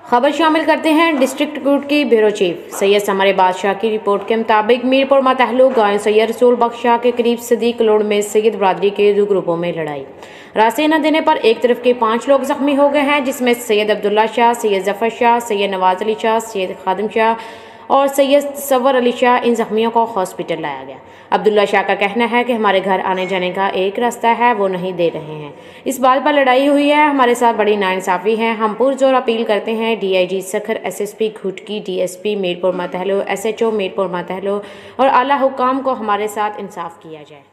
खबर शामिल करते हैं डिस्ट्रिक्ट कोर्ट की ब्यूरो चीफ सैयद समर बादशाह की रिपोर्ट के मुताबिक मीरपुर मतहलु गांव सैयद रसूल बख्श शाह के करीब सदीक लोड में सैयद बरादरी के 2 ग्रुपों में लड़ाई। रास्ते न देने पर एक तरफ के 5 लोग जख्मी हो गए हैं, जिसमें सैयद अब्दुल्ला शाह, सैयद जफर शाह, सैयद नवाज अली शाह, सैयद खादिम शाह और सैयद सवर अली शाह। इन जख्मियों को हॉस्पिटल लाया गया। अब्दुल्ला शाह का कहना है कि हमारे घर आने जाने का एक रास्ता है, वो नहीं दे रहे हैं। इस बात पर लड़ाई हुई है, हमारे साथ बड़ी नाइंसाफ़ी है। हम पुरजोर अपील करते हैं DIG Sukkur, SSP घुटकी, DSP Mirpur मतहलु, SHO Mirpur मतहलु और आला हुकाम को हमारे साथ इंसाफ किया जाए।